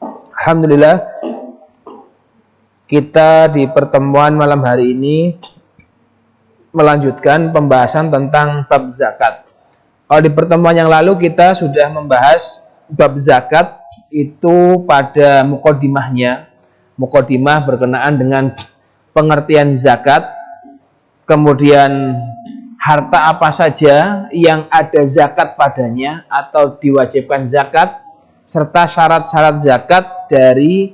Alhamdulillah, kita di pertemuan malam hari ini melanjutkan pembahasan tentang bab zakat. Kalau di pertemuan yang lalu kita sudah membahas bab zakat itu pada muqaddimahnya. Muqaddimah berkenaan dengan pengertian zakat, kemudian harta apa saja yang ada zakat padanya atau diwajibkan zakat, serta syarat-syarat zakat dari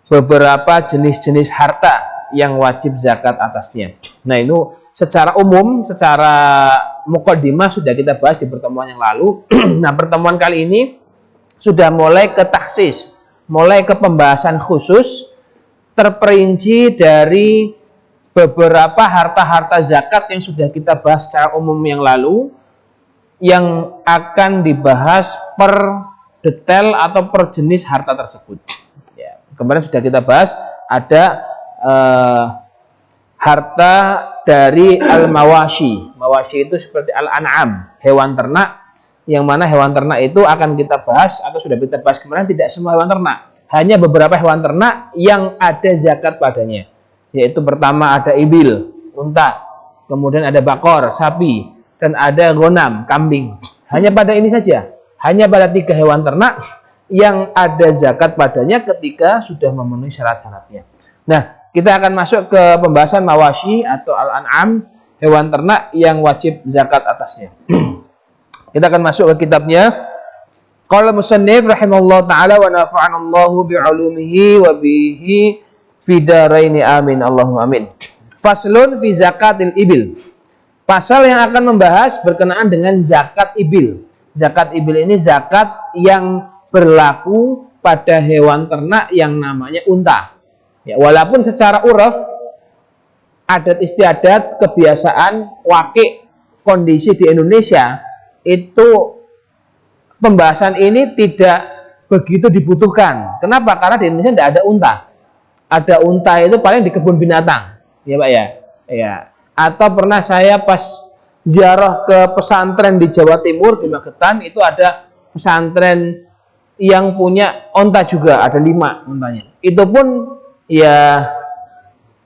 beberapa jenis-jenis harta yang wajib zakat atasnya. Nah, itu secara umum, secara muqaddimah sudah kita bahas di pertemuan yang lalu. Nah, pertemuan kali ini sudah mulai ke taksis, mulai ke pembahasan khusus, terperinci dari beberapa harta-harta zakat yang sudah kita bahas secara umum yang lalu, yang akan dibahas per detail atau per jenis harta tersebut. Ya, kemarin sudah kita bahas ada harta dari al-mawashi. Mawashi itu seperti al-an'am, hewan ternak, yang mana hewan ternak itu akan kita bahas atau sudah kita bahas kemarin, tidak semua hewan ternak, hanya beberapa hewan ternak yang ada zakat padanya. Yaitu pertama ada ibil, unta, kemudian ada bakor, sapi, dan ada gonam, kambing. Hanya pada ini saja, hanya pada 3 hewan ternak yang ada zakat padanya ketika sudah memenuhi syarat-syaratnya. Nah, kita akan masuk ke pembahasan mawashi atau al-an'am, hewan ternak yang wajib zakat atasnya. Kita akan masuk ke kitabnya. Qala musannif rahimahullah ta'ala wa nafa'anallahu bi'ulumihi wa bihi fidaraini amin Allahumma amin. Faslun fi zakatil ibil. Pasal yang akan membahas berkenaan dengan zakat ibil. Zakat ibil ini zakat yang berlaku pada hewan ternak yang namanya unta. Ya, walaupun secara uraf, adat istiadat, kebiasaan, wakil, kondisi di Indonesia itu pembahasan ini tidak begitu dibutuhkan. Kenapa? Karena di Indonesia tidak ada unta. Ada unta itu paling di kebun binatang, ya Pak ya. Ya. Atau pernah saya pas ziarah ke pesantren di Jawa Timur di Magetan, itu ada pesantren yang punya unta juga, ada 5 untanya. Itu pun ya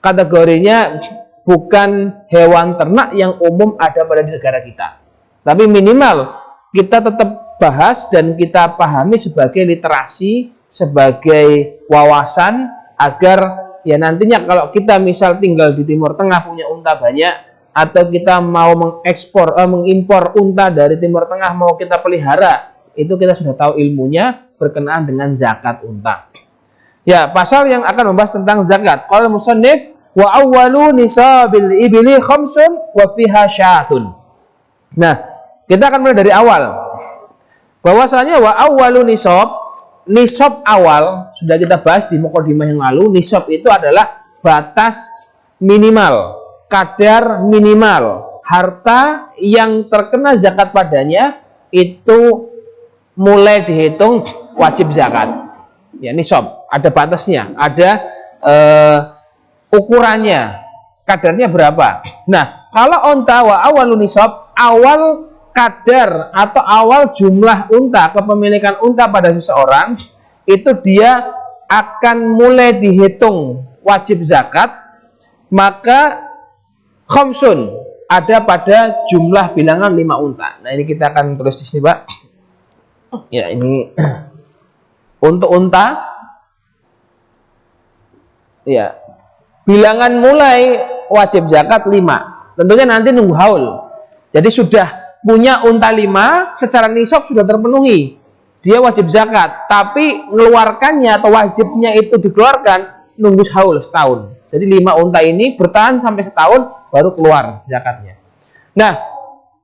kategorinya bukan hewan ternak yang umum ada pada negara kita. Tapi minimal kita tetap bahas dan kita pahami sebagai literasi, sebagai wawasan, agar ya nantinya kalau kita misal tinggal di Timur Tengah punya unta banyak, atau kita mau mengimpor unta dari Timur Tengah mau kita pelihara, itu kita sudah tahu ilmunya berkenaan dengan zakat unta. Ya, pasal yang akan membahas tentang zakat. Qala musannif wa awwalu nisabil ibli khamsun wa fiha syatun. Nah, kita akan mulai dari awal. Bahwasanya wa awwalu nisab awal sudah kita bahas di muqaddimah yang lalu. Nisab itu adalah batas minimal, kadar minimal harta yang terkena zakat padanya itu mulai dihitung wajib zakat. Ya, nisab ada batasnya, ada ukurannya, kadarnya berapa. Nah, kalau unta wa awalu nisab, awal kadar atau awal jumlah unta, kepemilikan unta pada seseorang, itu dia akan mulai dihitung wajib zakat, maka khamsun ada pada jumlah bilangan 5 unta. Nah, ini kita akan tulis di sini, Pak. Ya, ini untuk unta, ya, bilangan mulai wajib zakat 5. Tentunya nanti nunggu haul. Jadi sudah punya unta 5, secara nisab sudah terpenuhi, dia wajib zakat. Tapi mengeluarkannya atau wajibnya itu dikeluarkan nunggu haul setahun. Jadi 5 unta ini bertahan sampai setahun baru keluar zakatnya. Nah,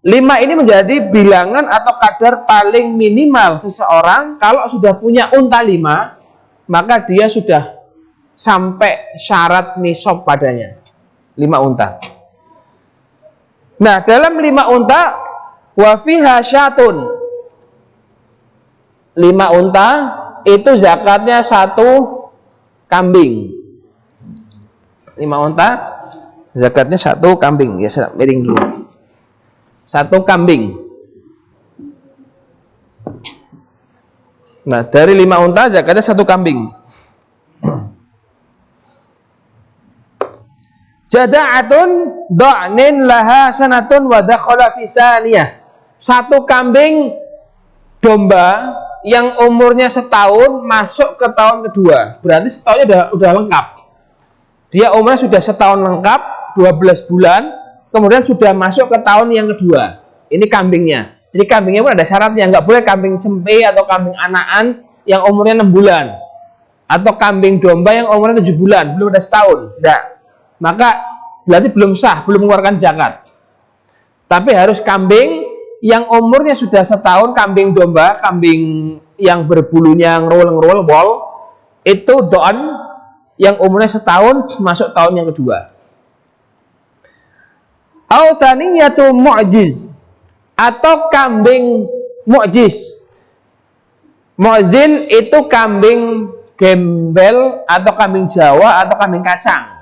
5 ini menjadi bilangan atau kadar paling minimal seseorang. Kalau sudah punya unta 5, maka dia sudah sampai syarat nisab padanya, 5 unta. Nah, dalam 5 unta wa fiha syatun, 5 unta itu zakatnya 1 kambing. 5 unta zakatnya 1 kambing. Ya, saya miring dulu. 1 kambing. Nah, dari 5 unta zakatnya 1 kambing. Jada'atun da'nin laha sanatun wa dakhala fi saniyah. 1 kambing domba yang umurnya setahun masuk ke tahun kedua. Berarti setahunnya udah lengkap. Dia umurnya sudah setahun lengkap, 12 bulan, kemudian sudah masuk ke tahun yang kedua. Ini kambingnya. Jadi kambingnya pun ada syaratnya, nggak boleh kambing cempe atau kambing anakan yang umurnya 6 bulan. Atau kambing domba yang umurnya 7 bulan, belum ada setahun. Nggak. Maka berarti belum sah, belum mengeluarkan zakat. Tapi harus kambing yang umurnya sudah setahun, kambing domba, kambing yang berbulunya ngerol wol, itu don yang umurnya setahun masuk tahun yang kedua. Au tsaniyatu mu'jiz, atau kambing mu'jiz. Mu'zin itu kambing gembel atau kambing Jawa atau kambing kacang.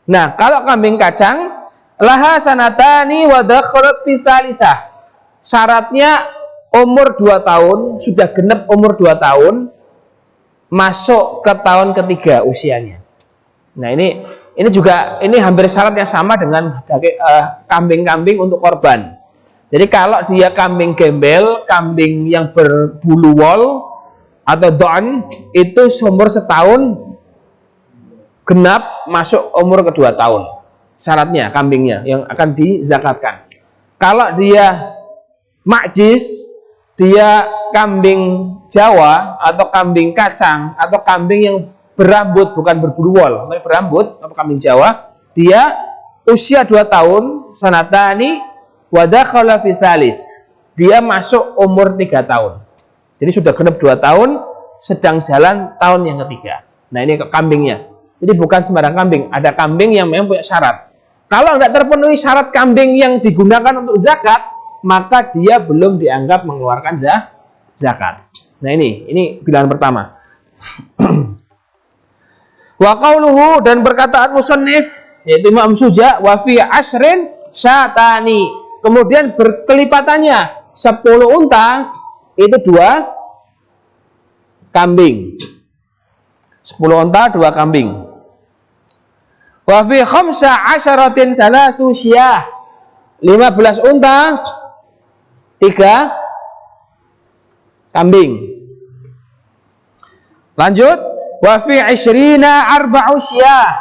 Nah, kalau kambing kacang, laha sanatani wa dakhalat fi tsalisah. Syaratnya umur 2 tahun, sudah genap umur 2 tahun, masuk ke tahun ketiga usianya. Nah, ini juga hampir syarat yang sama dengan kambing-kambing untuk korban. Jadi kalau dia kambing gembel, kambing yang berbulu wol atau don, itu umur setahun genap masuk umur kedua tahun. Syaratnya kambingnya yang akan dizakatkan. Kalau dia makjis, dia kambing Jawa atau kambing kacang atau kambing yang berambut, bukan berbulu wol, tapi berambut atau kambing Jawa, dia usia 2 tahun, sanatani wa dakhala fi tsalis. Dia masuk umur 3 tahun. Jadi sudah genap 2 tahun, sedang jalan tahun yang ketiga. Nah, ini kambingnya. Jadi bukan sembarang kambing, ada kambing yang memang punya syarat. Kalau tidak terpenuhi syarat kambing yang digunakan untuk zakat, maka dia belum dianggap mengeluarkan zakat. Nah, ini pilihan pertama. Wa qauluhu, dan perkataan musannif yaitu Imam Suja, wa fi ashrin syatani. Kemudian berkelipatannya 10 unta itu 2 kambing. 10 unta 2 kambing. Wa fi khamsa asyaratin thalathu syah. 15 unta 3 kambing. Lanjut, wa fi 20 arba'u syah.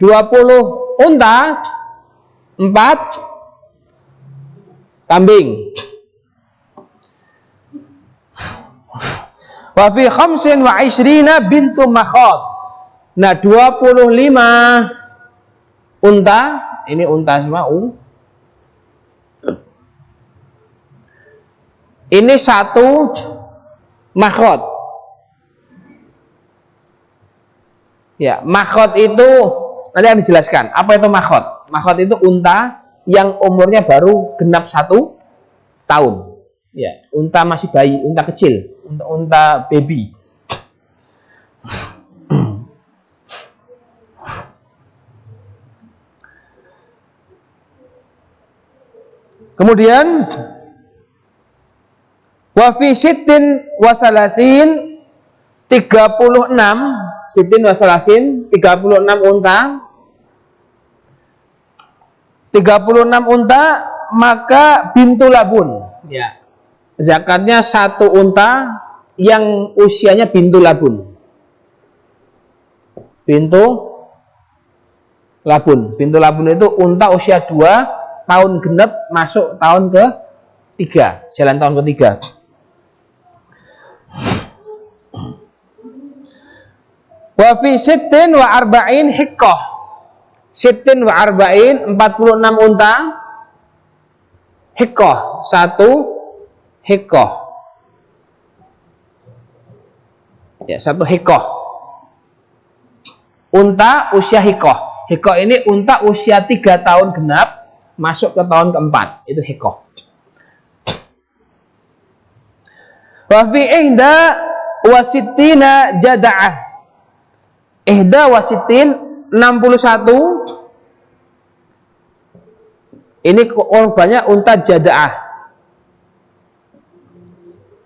20 unta 4 kambing. Wa fi 25 bintu makhad. Nah, 25 unta, ini unta semua ini 1 makhad. Ya, makhad itu nanti akan dijelaskan. Apa itu makhad? Makhad itu unta yang umurnya baru genap 1 tahun. Ya, unta masih bayi, unta kecil, unta baby. Kemudian wa fi sittin wa salasin 36, sittin wa salasin 36 unta. 36 unta, maka bintu labun. Ya. Zakatnya 1 unta yang usianya bintu labun. Bintu labun. Bintu labun itu unta usia 2 tahun genap masuk tahun ke-3, jalan tahun ke-3. Wa fi sittin wa arba'in hiqqah. Sittin wa arba'in 46 unta. Hiqqah 1 hiqqah. Ya, 1 hiqqah. Unta usia hiqqah. Hiqqah ini unta usia 3 tahun genap masuk ke tahun ke-4. Itu hiqqah. Wa fi ihda wa sittina jada'ah. Ihda wa sittin 61. Ini korbannya unta jada'ah.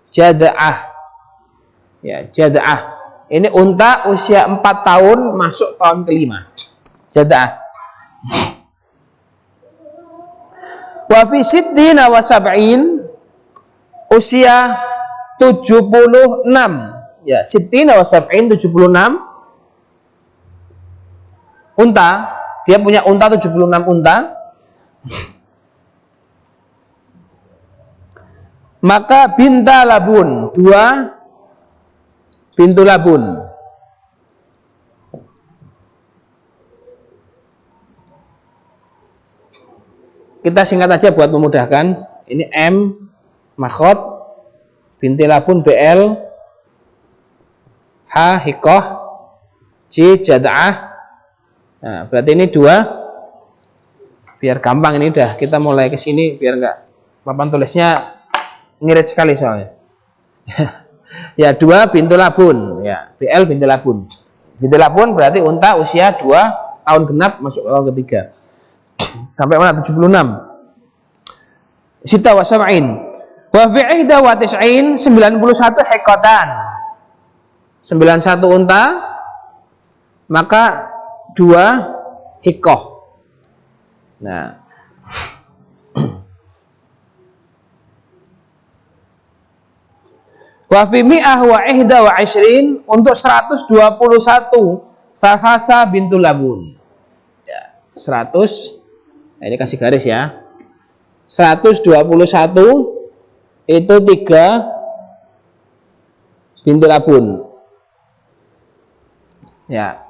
Jada'ah. Ya, jada'ah. Ini unta usia 4 tahun masuk tahun kelima. Jada'ah. Wa fi sittina wa sab'in, usia 76. Ya, sittina wa sab'in, 76. Unta, dia punya unta 76 unta. Maka binta labun, 2 bintu labun. Kita singkat aja buat memudahkan. Ini M makhot, binti labun BL, H hikoh, J jada'ah. Nah, berarti ini 2. Biar gampang ini udah kita mulai ke sini biar enggak papan tulisnya ngirit sekali soalnya. Ya, 2 bintu labun, ya, BL bintu labun. Bintu labun berarti unta usia 2 tahun genap masuk tahun ketiga. Sampai mana? 76. Sita wa sab'in. Wa fi ihda wa tis'in, 91 hekotan. 91 unta, maka 2 hikoh. Nah, wa fi mi'ah wa ihda wa ishrin, untuk 121 Fafasa bintu labun. Ya, 100. Nah, ini kasih garis ya. 121 itu 3 bintu labun. Ya.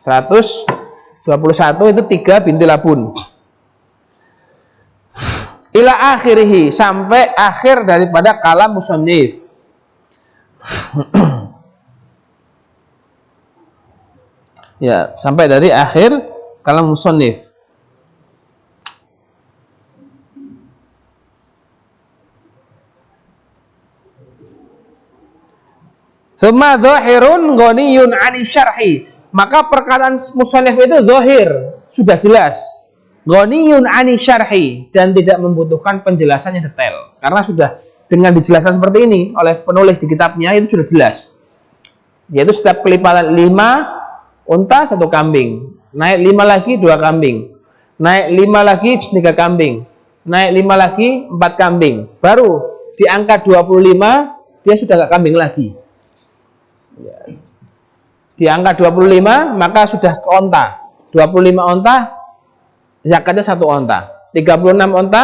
121 itu 3 bintu labun. Ila akhirihi, sampai akhir daripada kalam musannif. Ya, sampai dari akhir kalam musannif. Tsumma dhahirun ghaniyun 'ani syarhi. Maka perkataan musannif itu zahir, sudah jelas. Ghaniyun 'ani syarhi, dan tidak membutuhkan penjelasan yang detail. Karena sudah dengan dijelaskan seperti ini oleh penulis di kitabnya itu sudah jelas. Yaitu setiap kelipatan 5 unta 1 kambing, naik 5 lagi 2 kambing, naik 5 lagi 3 kambing, naik 5 lagi 4 kambing. Baru di angka 25 dia sudah nggak kambing lagi. Ya. Di angka 25 maka sudah ke onta. 25 onta zakatnya 1 onta. 36 onta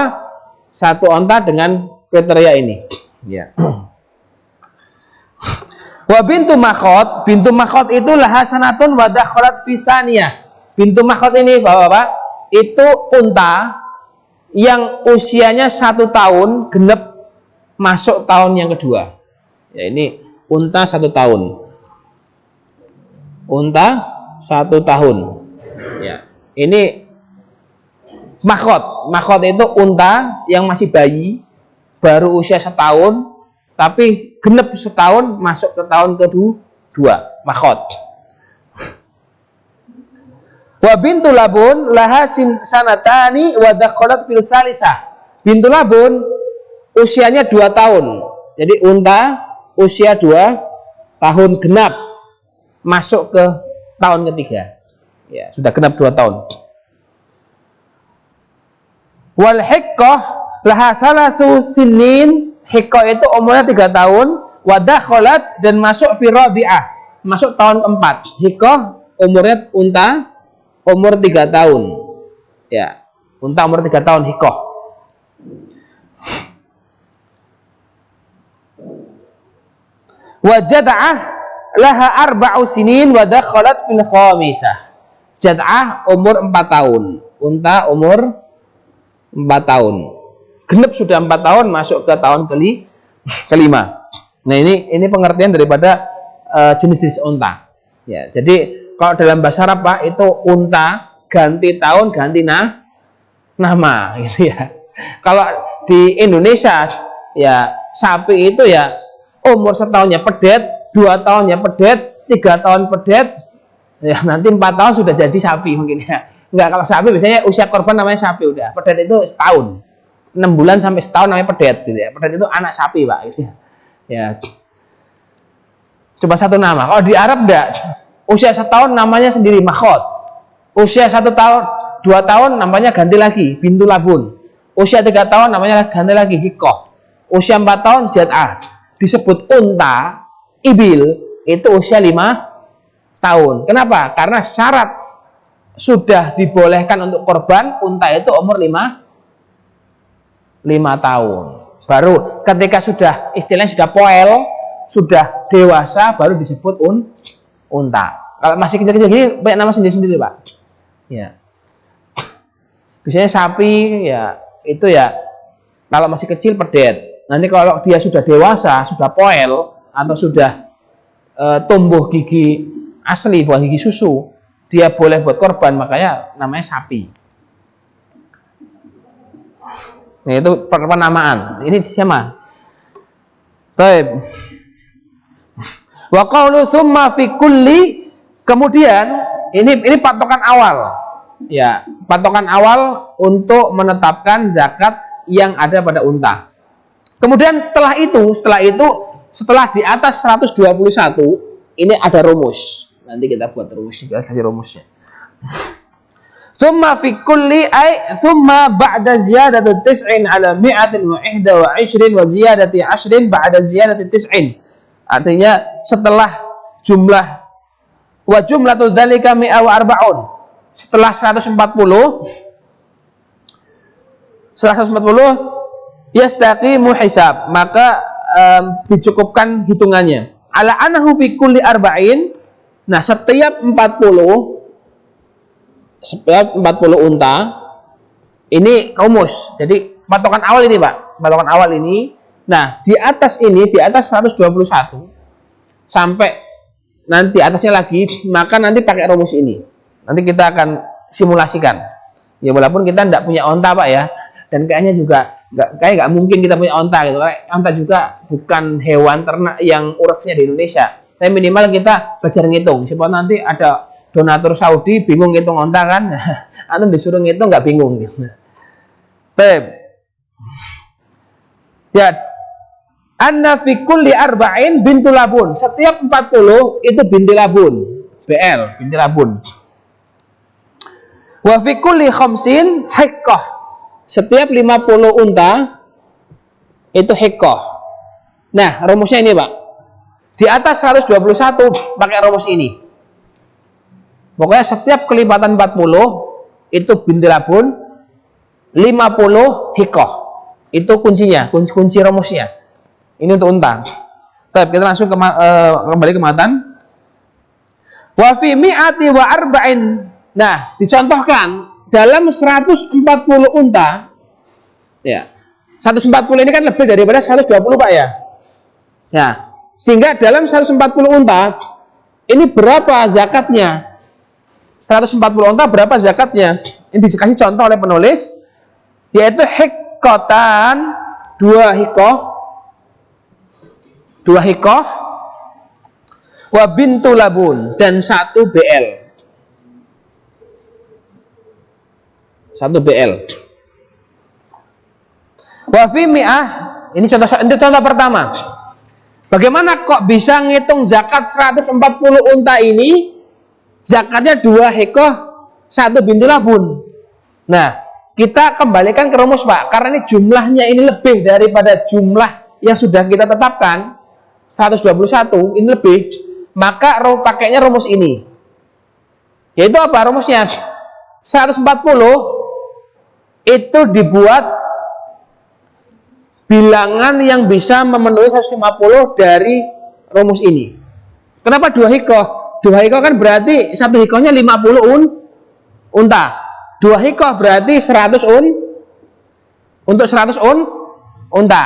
1 onta dengan kriteria ini. Ya. Wa bintu makhot itu laha sanatun wa dakhalat fi saniyah. Bintu makhot ini Bapak-bapak, itu unta yang usianya 1 tahun genep masuk tahun yang kedua. Ya, ini unta 1 tahun. Unta 1 tahun. Ya. Ini makhot. Makhot itu unta yang masih bayi, baru usia 1 tahun, tapi genep 1 tahun masuk ke tahun kedua. Makhot. Wa bintu labun laha sanatani wa dakhalat fil salisah. Bintu labun usianya 2 tahun. Jadi unta usia 2 tahun genap masuk ke tahun ketiga. Ya, sudah genap 2 tahun. Wal hiqqah laha salasu sinin. Hiqqah itu umurnya 3 tahun, wa dakhalat, dan masuk fi rabi'ah, masuk tahun keempat. Hiqqah umurnya unta umur 3 tahun. Ya, unta umur 3 tahun hiqqah. Wa jad'ah laha 4 sinin wa dakhalat fil khamisah. Jad'ah umur 4 tahun. Unta umur 4 tahun. Genep sudah 4 tahun masuk ke tahun kelima. Nah, ini pengertian daripada jenis-jenis unta. Ya, jadi kalau dalam bahasa Arab Pak, itu unta ganti tahun ganti nama gitu ya. Kalau di Indonesia ya sapi itu ya umur 1 tahunnya pedet, 2 tahunnya pedet, 3 tahun pedet, ya nanti 4 tahun sudah jadi sapi mungkin ya. Enggak, kalau sapi biasanya usia korban namanya sapi udah. Pedet itu setahun. 6 bulan sampai setahun namanya pedet gitu ya. Pedet itu anak sapi Pak gitu ya. Ya. Coba satu nama. Kalau di Arab enggak. Usia 1 tahun namanya sendiri makhot. Usia 1 tahun, 2 tahun namanya ganti lagi, bintu labun. Usia 3 tahun namanya ganti lagi, hikoh. Usia 4 tahun jad'ah. Disebut unta, ibil, itu usia 5 tahun. Kenapa? Karena syarat sudah dibolehkan untuk korban, unta itu umur 5 tahun. Baru ketika sudah istilahnya sudah poel, sudah dewasa, baru disebut unta. Kalau masih kecil-kecil gini banyak nama sendiri-sendiri, Pak. Ya. Biasanya sapi ya itu ya kalau masih kecil pedet. Nanti kalau dia sudah dewasa, sudah poel atau sudah tumbuh gigi asli bukan gigi susu, dia boleh buat korban, makanya namanya sapi. Nah, itu penamaan. Ini siapa? Baik. Wa qawlu tsumma fi kulli, kemudian ini patokan awal. Ya, patokan awal untuk menetapkan zakat yang ada pada unta. Kemudian setelah di atas 121, ini ada rumus. Nanti kita buat rumus, kita kasih rumusnya. Tsumma fi kulli ay tsumma ba'da ziyadati 9 ala 121 wa ziyadati 10 ba'da ziyadati 9. Artinya setelah jumlah wa jumlatu dzalika 140. Setelah 140 yastaqimu hisab, maka dicukupkan hitungannya. Ala annahu fi kulli arba'in. Nah, setiap 40 unta ini rumus. Jadi patokan awal ini, Pak. Patokan awal ini. Nah, di atas 121 sampai nanti atasnya lagi, maka nanti pakai rumus ini. Nanti kita akan simulasikan. Ya walaupun kita tidak punya onta, Pak ya. Dan kayaknya juga nggak mungkin kita punya onta gitu. Onta juga bukan hewan ternak yang urufnya di Indonesia. Tapi minimal kita belajar ngitung. Supaya nanti ada donatur Saudi bingung ngitung onta kan. Antum disuruh ngitung nggak bingung gitu. Ya, anna fi kulli arba'in bintu labun. Setiap 40 itu binti labun. BL, binti labun. Wa fi kulli khamsin hiqqah. Setiap 50 unta itu hiqqah. Nah, rumusnya ini, Pak. Di atas 121 pakai rumus ini. Pokoknya setiap kelipatan 40 itu binti labun, 50 hiqqah. Itu kuncinya, kunci rumusnya. Ini untuk unta. Tapi kita langsung kembali ke matan. Wa fi mi'ati wa arba'in. Nah, dicontohkan dalam 140 unta. Ya. 140 ini kan lebih daripada 120, Pak ya. Ya. Sehingga dalam 140 unta ini berapa zakatnya? 140 unta berapa zakatnya? Ini dikasih contoh oleh penulis, yaitu hiqqatan, 2 hiqqah wa bintu labun dan 1 BL. 1 BL. Wa fi mi'ah, ini contoh pertama. Bagaimana kok bisa ngitung zakat 140 unta ini? Zakatnya 2 hiqqah, 1 bintu labun. Nah, kita kembalikan ke rumus, Pak, karena ini jumlahnya ini lebih daripada jumlah yang sudah kita tetapkan. 121 ini lebih, maka pakainya rumus ini. Yaitu apa rumusnya? 140 itu dibuat bilangan yang bisa memenuhi 150 dari rumus ini. Kenapa 2 hiqqah? 2 hiqqah kan berarti 1 hiqqahnya 50 unta. 2 hiqqah berarti 100 untuk 100 unta.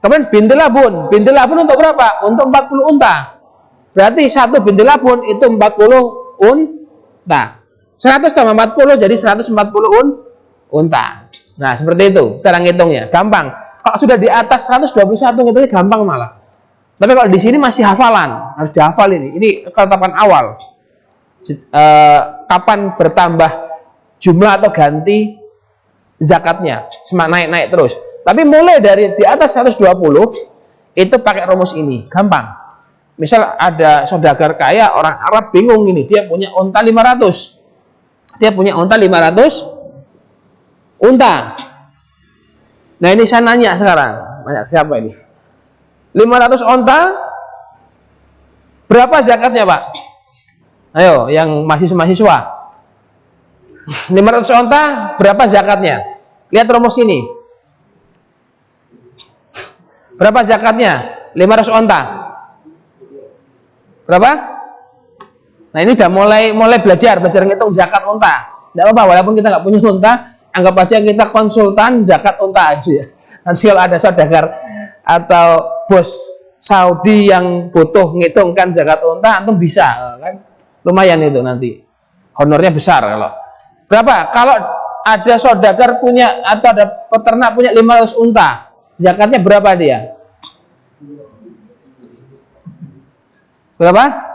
Kemudian binti labun. Binti labun untuk berapa? Untuk 40 unta. Berarti 1 binti labun itu 40 unta. 100 tambah 40 jadi 140 unta. Nah, seperti itu cara ngitungnya. Gampang. Kalau sudah di atas 121 ngitungnya gampang malah. Tapi kalau di sini masih hafalan, harus dihafal ini. Ini ketetapan awal. Kapan bertambah jumlah atau ganti zakatnya. Cuma naik-naik terus. Tapi mulai dari di atas 120 itu pakai rumus ini. Gampang. Misal ada saudagar kaya orang Arab bingung ini, dia punya unta 500. Dia punya unta 500 unta. Nah, ini saya nanya sekarang. Nanya siapa ini? 500 unta berapa zakatnya, Pak? Ayo, yang mahasiswa. 500 unta berapa zakatnya? Lihat rumus ini. Berapa zakatnya? 500 unta. Berapa? Nah, ini udah mulai belajar ngitung zakat unta. Tidak apa-apa, walaupun kita nggak punya unta, anggap aja kita konsultan zakat unta gitu ya. Nanti kalau ada saudagar atau bos Saudi yang butuh ngitungkan zakat unta, antum bisa kan? Lumayan itu nanti. Honornya besar kalau. Berapa? Kalau ada saudagar punya atau ada peternak punya 500 unta, zakatnya berapa dia? Berapa?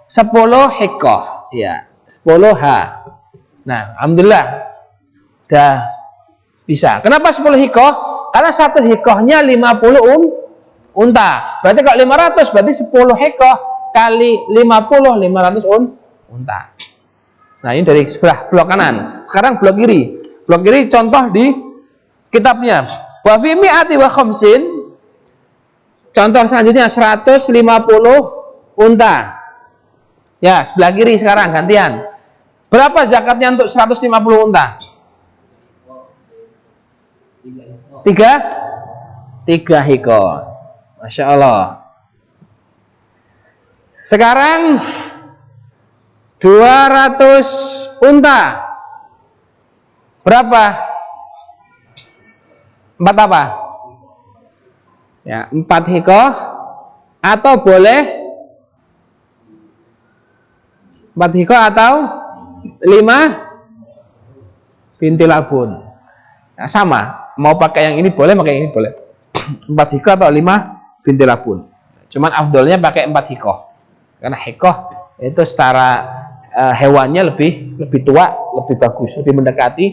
10 hikoh. Ya, 10 H. Nah, alhamdulillah dah bisa. Kenapa 10 hikoh? Karena satu hikohnya 50 unta. Berarti kalau 500 berarti 10 hikoh kali 50 500 unta. Nah, ini dari sebelah blok kanan. Sekarang blok kiri. Blok kiri contoh di kitabnya. Wa fi mi'ati wa khamsin. Contoh selanjutnya 150 unta. Ya, sebelah kiri sekarang gantian. Berapa zakatnya untuk 150 unta? 3 hikoh. Masya Allah. Sekarang 200 unta. Berapa? 4 apa? Ya, 4 hikoh. Atau boleh 4 hikoh atau 5 binti labun. Nah, sama. Mau pakai yang ini boleh, pakai yang ini boleh. 4 hikoh atau 5 binti labun. Cuman afdolnya pakai 4 hikoh. Karena hikoh itu secara hewannya lebih tua, lebih bagus, lebih mendekati.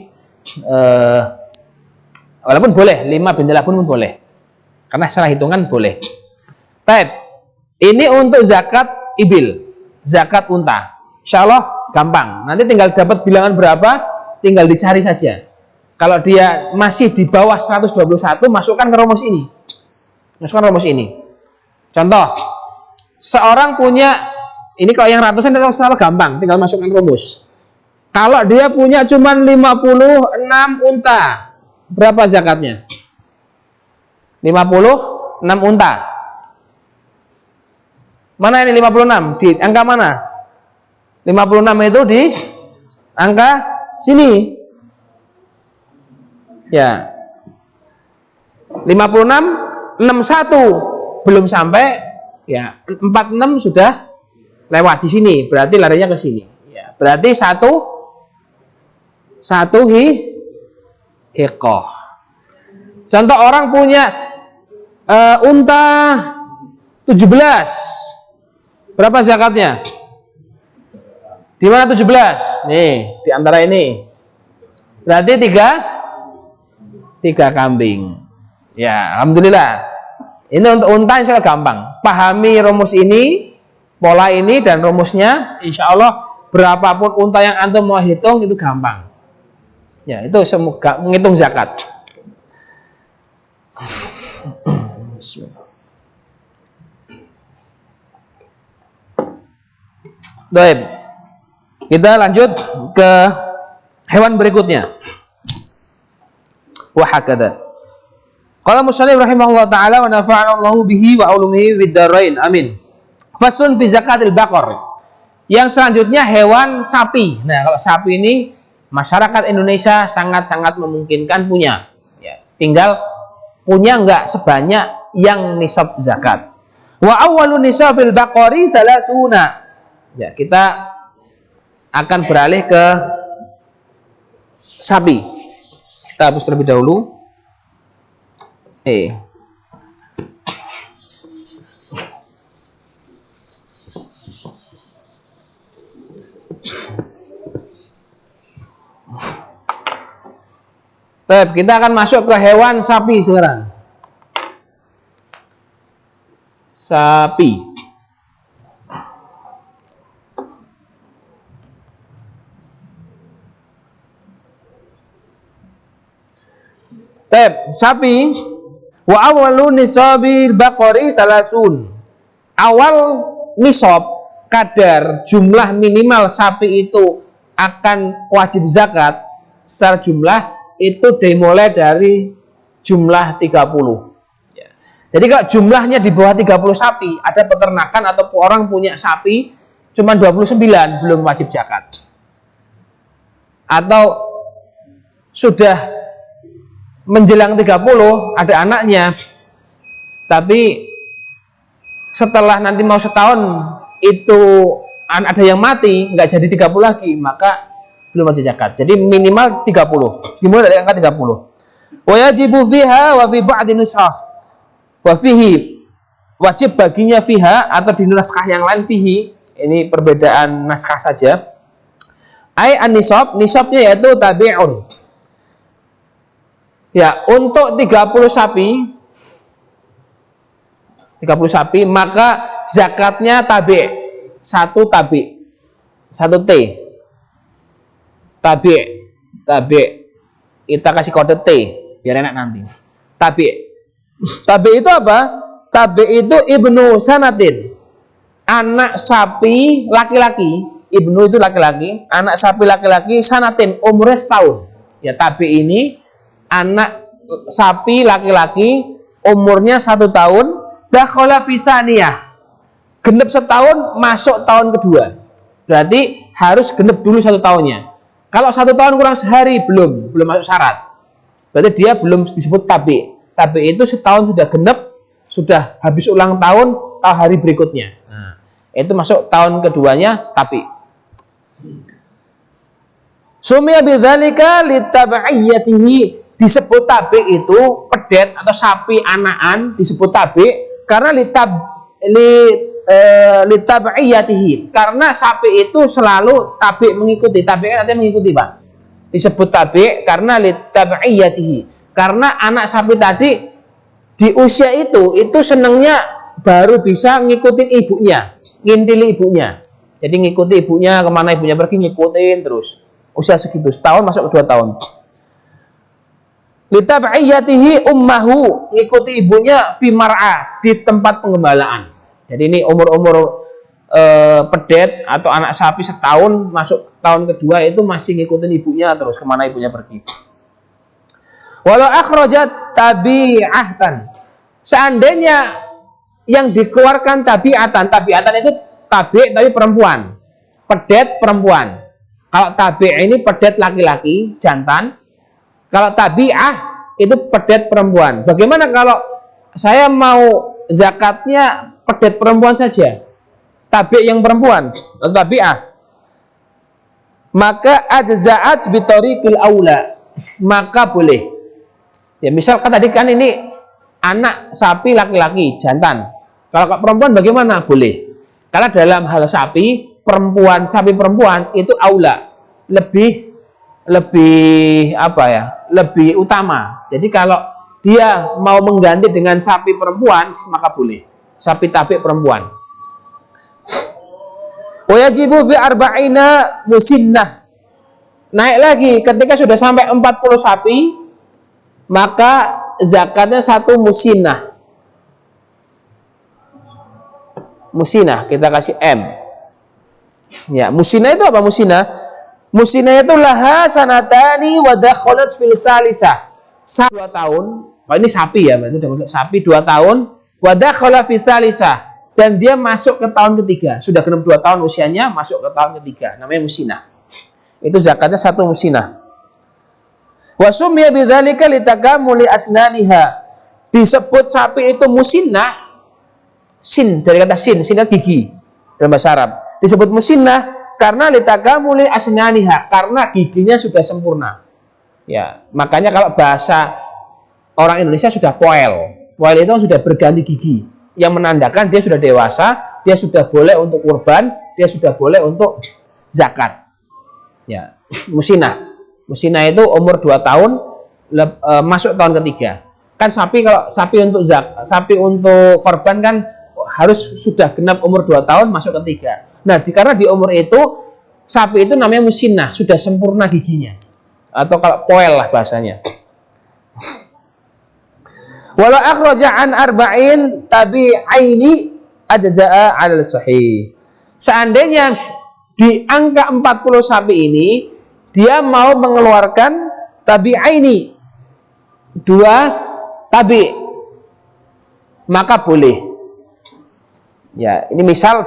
Walaupun boleh 5 binti labun pun boleh. Karena secara hitungan boleh. Baik. Ini untuk zakat ibil, zakat unta. Insya Allah gampang. Nanti tinggal dapat bilangan berapa, tinggal dicari saja. Kalau dia masih di bawah 121, masukkan ke rumus ini. Masukkan rumus ini. Contoh, seorang punya, ini kalau yang ratusan itu selalu gampang, tinggal masukkan rumus. Kalau dia punya cuma 56 unta, berapa zakatnya? 56 unta. Mana ini 56? Di angka mana? 56 itu di angka sini. Ya. 56 61 belum sampai, ya. 46 sudah lewat di sini, berarti larinya ke sini. Ya, berarti satu hikoh. Contoh orang punya unta 17. Berapa zakatnya? Di mana 17? Nih, di antara ini. Berarti 3 kambing. Ya, alhamdulillah. Ini untuk unta insya Allah gampang. Pahami rumus ini, pola ini dan rumusnya, insya Allah berapapun unta yang antum mau hitung itu gampang. Ya, itu semoga menghitung zakat. Baik. Kita lanjut ke hewan berikutnya. Wa hakadha. Qala musannif rahimahullah taala wa nafa'ana Allahu bihi wa ulumihi fid dharain. Amin. Faslun fi zakatil baqar. Yang selanjutnya hewan sapi. Nah, kalau sapi ini masyarakat Indonesia sangat-sangat memungkinkan punya. Ya, tinggal punya enggak sebanyak yang nisab zakat. Wa awwalu nisabil baqari 30. Ya, kita akan beralih ke sapi. Kita hapus terlebih dahulu. Kita akan masuk ke hewan sapi sekarang. Sapi. Sapi wa awalu nisabil baqari salasun. Awal nisab kadar jumlah minimal sapi itu akan wajib zakat secara jumlah itu dimulai dari jumlah 30. Ya. Jadi kalau jumlahnya di bawah 30 sapi, ada peternakan atau orang punya sapi cuma 29 belum wajib zakat. Atau sudah menjelang 30 ada anaknya, tapi setelah nanti mau setahun itu ada yang mati, nggak jadi 30 lagi, maka belum wajib zakat. Jadi minimal 30, dimulai dari angka 30. Wa yajibu fiha wa fi ba'di nusah. Wa fihi, wajib baginya fiha atau di naskah yang lain fihi. Ini perbedaan naskah saja. Ai an-nisab, nisabnya yaitu tabi'un. Ya, untuk 30 sapi 30 sapi maka zakatnya tabi', satu tabi', satu T. Tabi'. Kita kasih kode T biar enak nanti. Tabi' itu apa? Tabi' itu ibnu sanatin. Anak sapi laki-laki, ibnu itu laki-laki, anak sapi laki-laki sanatin umurnya setahun. Ya, tabi' ini anak sapi laki-laki umurnya 1 tahun, dakhala fisaniyah, genep setahun masuk tahun kedua. Berarti harus genep dulu 1 tahunnya. Kalau 1 tahun kurang sehari belum masuk syarat. Berarti dia belum disebut tabi'. Tabi' itu setahun sudah genep, sudah habis ulang tahun hari berikutnya. Nah, itu masuk tahun keduanya tabi'. Sumia bidzalika litab'iyatihi, disebut tabi' itu pedet atau sapi anakan disebut tabi' karena litab'iyatihi, karena sapi itu selalu tabi' mengikuti. Tabi' kan artinya mengikuti, Pak. Disebut tabi' karena litab'iyatihi, karena anak sapi tadi di usia itu senangnya baru bisa ngikutin ibunya, ngintili ibunya. Jadi ngikuti ibunya, kemana ibunya pergi ngikutin terus. Usia segitu, setahun masuk ke 2 tahun. Litab'iyatihi ummahu, ngikuti ibunya fi mar'a, di tempat penggembalaan. Jadi ini umur-umur pedet atau anak sapi setahun masuk tahun kedua itu masih ngikutin ibunya terus kemana ibunya pergi. Walau akhrajat tabi'atan, seandainya yang dikeluarkan tabi'atan itu tabi' tapi perempuan, pedet perempuan. Kalau tabi' ini pedet laki-laki jantan, kalau tabi'ah itu pedet perempuan. Bagaimana kalau saya mau zakatnya pedet perempuan saja, tabi' yang perempuan atau tabi'ah, maka ajza'at bitariqil aula, maka boleh. Ya, misalkan tadi kan ini anak sapi laki-laki jantan. Kalau perempuan bagaimana? Boleh. Karena dalam hal sapi perempuan itu aula, lebih apa ya? Lebih utama. Jadi kalau dia mau mengganti dengan sapi perempuan maka boleh. Sapi tabi' perempuan. Wa yajibu fi arba'ina musinnah. Naik lagi ketika sudah sampai 40 sapi, maka zakatnya 1 musinnah. Musinnah kita kasih M. Ya, musinnah itu apa musinnah? Musinnah itu laha sanatani wa dakhalat fil tsalisah. 2 tahun. Oh, ini sapi ya, berarti udah sapi 2 tahun. Wa dakhala fil tsalisah, dan dia masuk ke tahun ketiga. Sudah genap 2 tahun usianya, masuk ke tahun ketiga. Namanya musinnah. Itu zakatnya 1 musinnah. Wa summiya bidzalika litakamuli asnaniha. Disebut sapi itu musinnah, sin dari kata sin gigi dalam bahasa Arab. Disebut musinnah karena litakamuli asnaniha, karena giginya sudah sempurna. Ya, makanya kalau bahasa orang Indonesia sudah poel. Poel itu sudah berganti gigi, yang menandakan dia sudah dewasa, dia sudah boleh untuk kurban, dia sudah boleh untuk zakat. Ya, musinnah. Musinnah itu umur 2 tahun masuk tahun ketiga. Kan sapi, kalau sapi untuk korban kan harus sudah genap umur 2 tahun masuk ketiga. Nah, karena di umur itu sapi itu namanya musinnah, sudah sempurna giginya. Atau kalau poel lah bahasanya. Walau akhraja an arba'in tabi'aini ajza'a 'alal sahih. Seandainya di angka 40 sapi ini dia mau mengeluarkan tabi'aini, 2 tabi, maka boleh. Ya, ini misal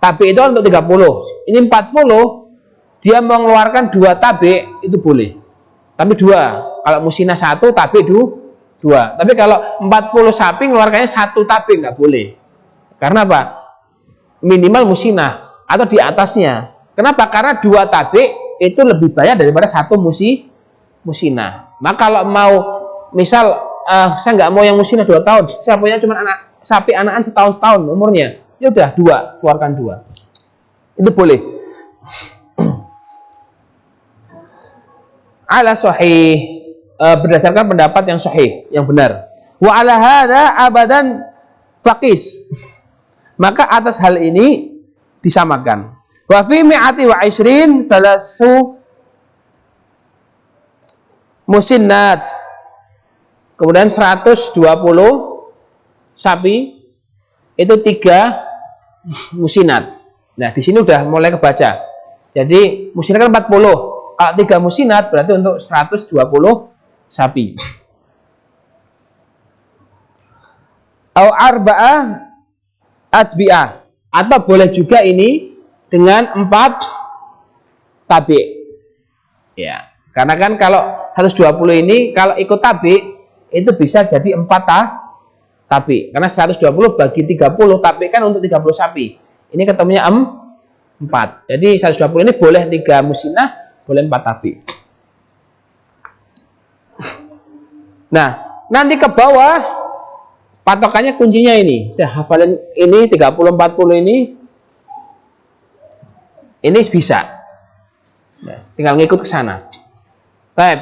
tabi itu untuk 30. Ini 40, dia mau mengeluarkan 2 tabi, itu boleh. Tapi 2. Kalau musina 1, tabi 2. Tapi kalau 40 sapi mengeluarkannya 1 tabi nggak boleh. Karena apa? Minimal musina atau di atasnya. Kenapa? Karena 2 tabi itu lebih banyak daripada 1 musina. Maka kalau mau misal saya nggak mau yang musina 2 tahun, saya punya cuma sapi anakan setahun umurnya, ya udah 2, keluarkan 2. Itu boleh. Ala sahih, berdasarkan pendapat yang sahih, yang benar. Wa ala hadza abadan faqis. Maka atas hal ini disamakan. Wa fi mi'ati wa 20 salasu musinnat. Kemudian 120 sapi itu 3 musinat. Nah, di sini udah mulai kebaca. Jadi musinat kan 40. Kalau 3 musinat berarti untuk 120 sapi. Au arba'ah atbi'ah, atau boleh juga ini dengan 4 tabi. Ya, karena kan kalau 120 ini kalau ikut tabi itu bisa jadi 4 tabi. Karena 120 bagi 30 tabi kan untuk 30 sapi. Ini ketemunya 4. Jadi 120 ini boleh 3 musinah, boleh 4 tabi. Nah, nanti ke bawah patokannya kuncinya ini. Dah hafalin ini 30 40 ini bisa. Nah, tinggal ngikut ke sana. Baik.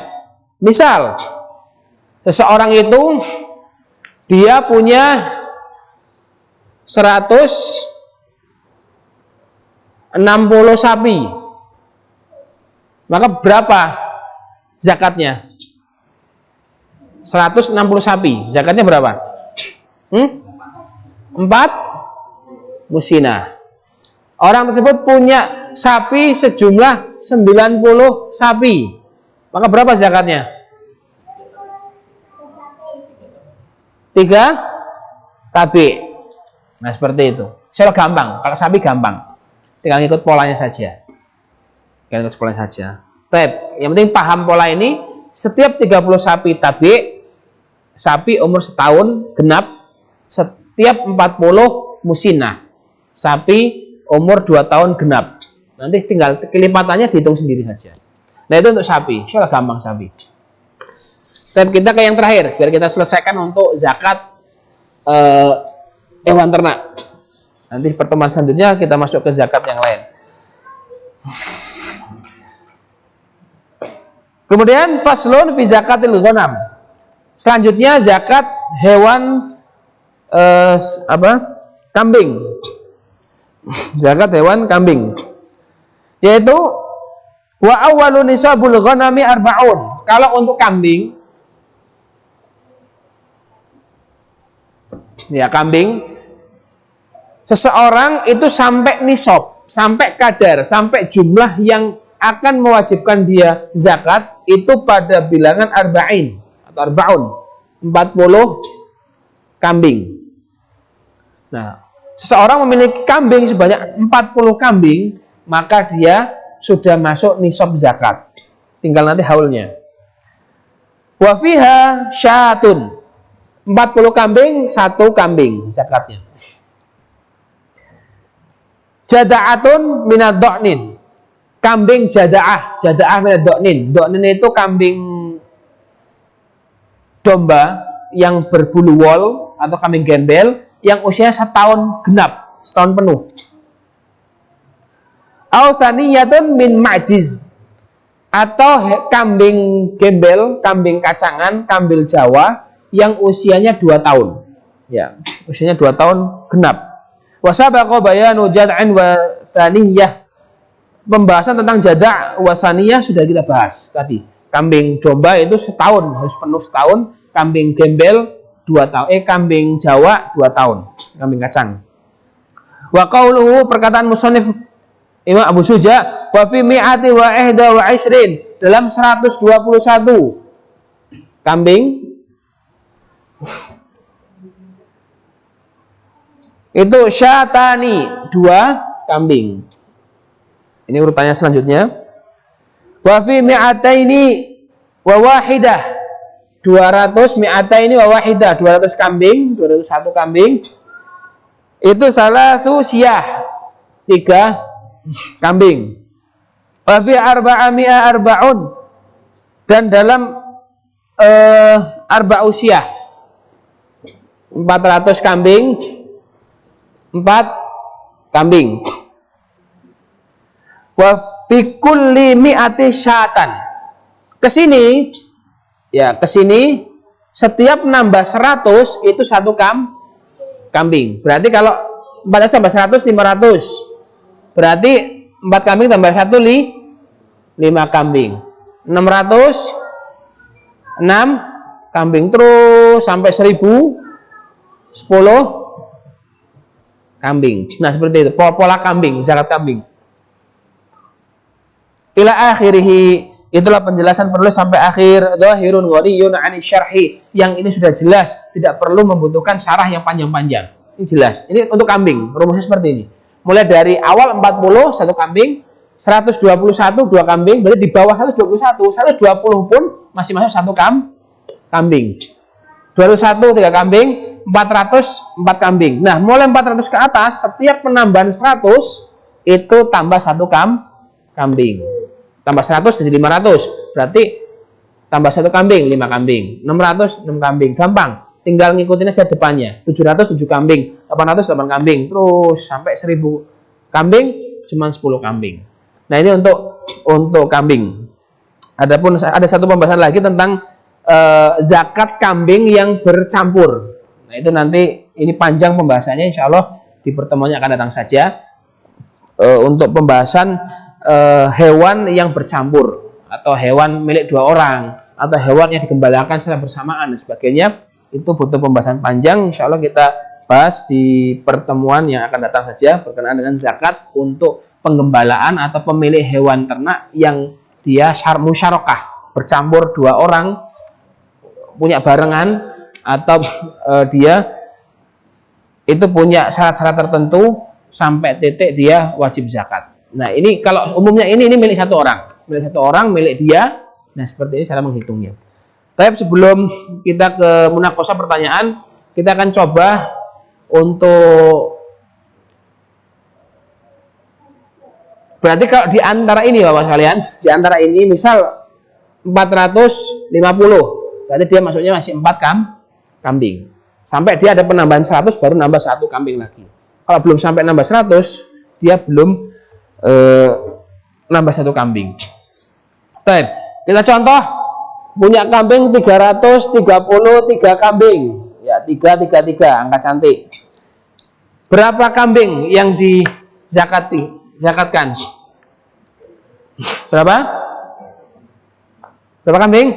Misal seseorang itu dia punya 160 sapi. Maka berapa zakatnya? 160 sapi. Zakatnya berapa? 4 musinah. Orang tersebut punya sapi sejumlah 90 sapi. Maka berapa zakatnya? 3 tabi. Nah, seperti itu. Secara gampang. Kalau sapi gampang. Tinggal ikut polanya saja. Baik, yang penting paham pola ini. Setiap 30 sapi tabi, sapi umur setahun genap. Setiap 40 musinah, sapi umur 2 tahun genap. Nanti tinggal kelipatannya dihitung sendiri saja. Nah, itu untuk sapi. Soalnya gampang sapi. Dan kita ke yang terakhir, biar kita selesaikan untuk zakat hewan ternak. Nanti pertemuan selanjutnya kita masuk ke zakat yang lain. Kemudian faslun fi zakatil ghanam. Selanjutnya zakat hewan kambing. Zakat hewan kambing. Yaitu wa awwalu nisabul ghanami arba'un. Kalau untuk kambing, ya kambing, seseorang itu sampai nisab, sampai kadar, sampai jumlah yang akan mewajibkan dia zakat itu pada bilangan arba'in atau arba'un, 40 kambing. Nah, seseorang memiliki kambing sebanyak 40 kambing, maka dia sudah masuk nisab zakat. Tinggal nanti haulnya. Wa fiha syatun. 40 kambing, 1 kambing zakatnya. Jada'atun minad do'nin. Kambing jada'ah. Jada'ah minad do'nin. Do'nin itu kambing domba yang berbulu wol atau kambing gembel yang usianya 1 tahun genap, 1 tahun penuh. Authaniyatun min ma'jiz. Atau kambing gembel, kambing kacangan, kambing Jawa yang usianya 2 tahun. Ya, usianya 2 tahun genap. Wasabaqa bayanu jad'an wa thaniyah. Pembahasan tentang jada' wa thaniyah sudah kita bahas tadi. kambing domba itu setahun, harus penuh setahun. Kambing gembel 2 tahun. Kambing Jawa 2 tahun. Kambing kacang. Wa qauluhu, perkataan musannif Imam Abu Suja, wa fi mi'ati wa ihda wa isrin, dalam 121 kambing itu syatani, 2 kambing. Ini urutannya selanjutnya. Wa fi mi'ataini wa wahidah, 200 mi'ataini wa wahidah, 200 kambing, 201 kambing. Itu salasu siyah, 3 kambing. Wa fi arba'ami'a arba'un, dan dalam arba'usiyah 400 kambing, 4 kambing. Wa fi kulli mi'ati syatan. Kesini setiap nambah 100 itu 1 kambing. Berarti kalau 400 tambah 100 500. Berarti 4 kambing tambah 1 5 kambing. 600 6 kambing, terus sampai 1000 10 kambing. Nah, seperti itu pola kambing, zakat kambing. Ila akhirih, itulah penjelasan penulis sampai akhir. Dhahirun ghaniyun 'ani syarhi, yang ini sudah jelas, tidak perlu membutuhkan syarah yang panjang-panjang. Ini jelas. Ini untuk kambing, rumusnya seperti ini. Mulai dari awal 40 1 kambing, 121 2 kambing, berarti di bawah 121, 120 pun masih masuk 1 kambing. 201 3 kambing, 400 4 kambing. Nah, mulai 400 ke atas, setiap penambahan 100 itu tambah 1 kambing. Tambah 100 jadi 500. Berarti tambah 1 kambing, 5 kambing. 600 6 kambing. Gampang. Tinggal ngikutin aja depannya. 700 7 kambing, 800 8 kambing, terus sampai 1000 kambing cuma 10 kambing. Nah, ini untuk kambing. Adapun ada satu pembahasan lagi tentang zakat kambing yang bercampur. Nah, itu nanti ini panjang pembahasannya, insya Allah di pertemuan yang akan datang saja. Untuk pembahasan hewan yang bercampur, atau hewan milik 2 orang, atau hewan yang digembalakan secara bersamaan dan sebagainya, itu butuh pembahasan panjang. Insya Allah kita bahas di pertemuan yang akan datang saja berkenaan dengan zakat untuk penggembalaan atau pemilik hewan ternak yang dia musyarakah, bercampur 2 orang, punya barengan, atau dia itu punya syarat-syarat tertentu sampai titik dia wajib zakat. Nah, ini kalau umumnya ini milik 1 orang, milik dia. Nah, seperti ini cara menghitungnya. Tapi sebelum kita ke munaqashah pertanyaan, kita akan coba untuk, berarti kalau di antara ini Bapak sekalian, di antara ini misal 450, berarti dia masuknya masih 4 kambing. Sampai dia ada penambahan 100 baru nambah 1 kambing lagi. Kalau belum sampai nambah 100, dia belum nambah 1 kambing. Baik, kita contoh punya kambing 333 kambing. Ya, 333 angka cantik. Berapa kambing yang zakatkan? Berapa? Berapa kambing?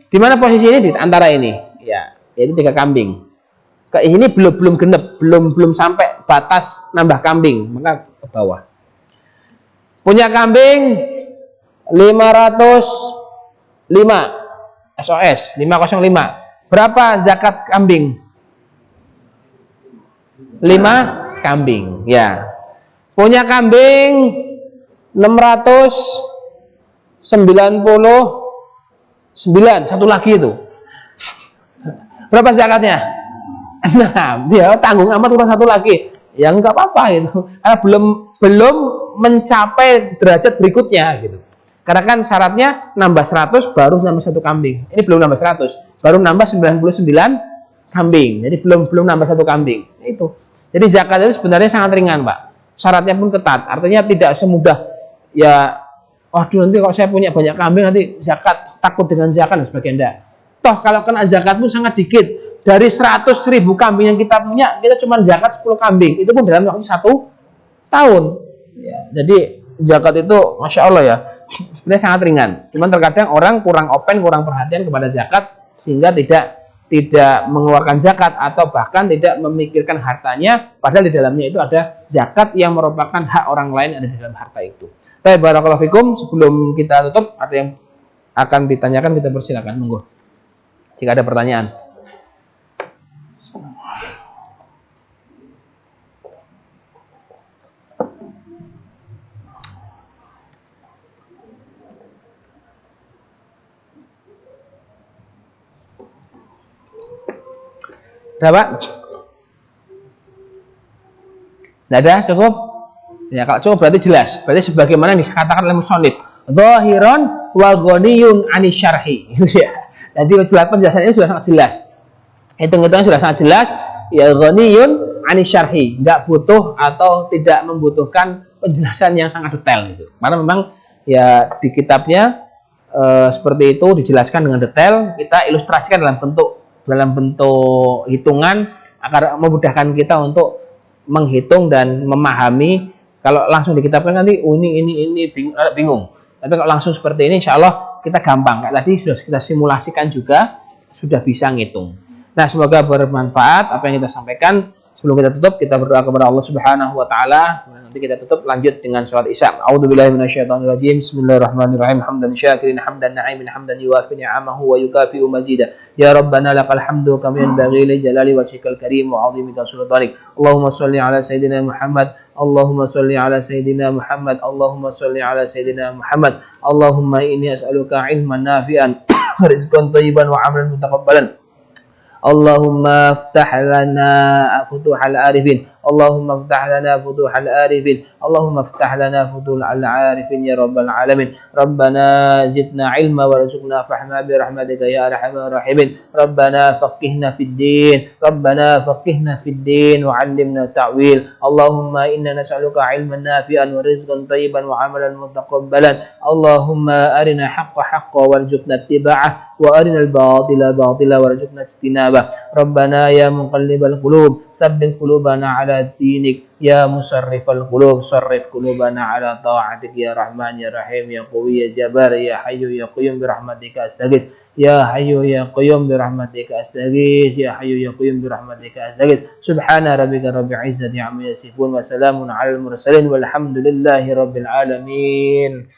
Di mana posisi ini di antara ini? Ya, ini 3 kambing. Ke ini belum genep, belum sampai batas nambah kambing, maka ke bawah. Punya kambing 505 SOS 505. Berapa zakat kambing? 5 kambing, ya. Punya kambing 699, satu lagi itu. Berapa zakatnya? Nah, dia tanggung amat kurang 1 lagi. Ya enggak apa-apa gitu. Karena belum mencapai derajat berikutnya gitu. Karena kan syaratnya nambah 100 baru nambah 1 kambing. Ini belum nambah 100, baru nambah 99 kambing. Jadi belum nambah 1 kambing. Itu. Jadi zakat itu sebenarnya sangat ringan, Pak. Syaratnya pun ketat. Artinya tidak semudah ya, waduh nanti kalau saya punya banyak kambing nanti zakat, takut dengan zakat dan sebagainya. Toh kalau kena zakat pun sangat dikit. Dari 100.000 kambing yang kita punya, kita cuma zakat 10 kambing. Itu pun dalam waktu 1 tahun. Ya, jadi zakat itu Masya Allah ya, sebenarnya sangat ringan. Cuman terkadang orang kurang open, kurang perhatian kepada zakat sehingga tidak mengeluarkan zakat atau bahkan tidak memikirkan hartanya, padahal di dalamnya itu ada zakat yang merupakan hak orang lain ada di dalam harta itu. Tapi barakallahu fikum, sebelum kita tutup ada yang akan ditanyakan, kita persilakan, monggo. Jika ada pertanyaan. Berapa? Tidak ada, cukup? Ya, kalau cukup berarti jelas. Berarti sebagaimana dikatakan oleh musannif, zahiran wa ghaniyun 'ani syarhi. Gitu ya. Jadi penjelasan ini sudah sangat jelas. Hitung-hitungan sudah sangat jelas. Ya ghaniyun 'ani syarhi, enggak butuh atau tidak membutuhkan penjelasan yang sangat detail gitu. Karena memang ya di kitabnya seperti itu dijelaskan dengan detail, kita ilustrasikan dalam bentuk hitungan agar memudahkan kita untuk menghitung dan memahami. Kalau langsung dikitabkan nanti ini bingung. Tapi kalau langsung seperti ini insya Allah kita gampang. Kayak tadi sudah kita simulasikan juga, sudah bisa ngitung. Nah, semoga bermanfaat apa yang kita sampaikan. Sebelum kita tutup, kita berdoa kepada Allah Subhanahu wa taala. Nanti kita tutup lanjut dengan salat Isya. A'udzubillahi minasyaitonirrajim. Bismillahirrahmanirrahim. Hamdan syakirin, hamdan na'imin, hamdan yuwafi ni'amahu wa yukafi'u mazida. Ya Rabbana lakal hamdu kama yanbaghi li jalali wajhikal karim wa 'azimika sultanik. Allahumma shalli ala sayidina Muhammad. Allahumma shalli ala sayidina Muhammad. Allahumma shalli ala sayidina Muhammad. Allahumma inni as'aluka ilman nafi'an, rizqan thayyiban wa 'amalan mutaqabbalan. Allahumma aftah lana futuhal arifin. Allahumma aftah lana futuhal arifin. Allahumma aftah lana futuhal arifin ya rabbal alamin. Rabbana zidna ilma warzuqna fahma bi rahmatika ya arhamar rahimin. Rabbana faqihna fid din. Rabbana faqihna fid din wa 'allimna ta'wil. Allahumma inna nas'aluka ilman nafi'an wa rizqan thayyiban wa 'amalan mutaqabbalan. Allahumma arina haqqa haqqan warzuqna ittiba'ah wa arina al-batila batila warzuqna ijtinabah. Rabbana ya muqallibal qulub tsabbit qulubana ala dinik, ya musarrifal qulub sarrif qulubana ala ta'atik, ya rahman ya rahim ya qawi ya jabbar ya hayyu ya qayyum bi rahmatika astaghis, ya hayyu ya qayyum bi rahmatika astaghis, ya hayyu ya qayyum bi rahmatika astaghis. Subhana rabbika rabbil izzati amma yasifun wa salamun alal mursalin walhamdulillahi rabbil alamin.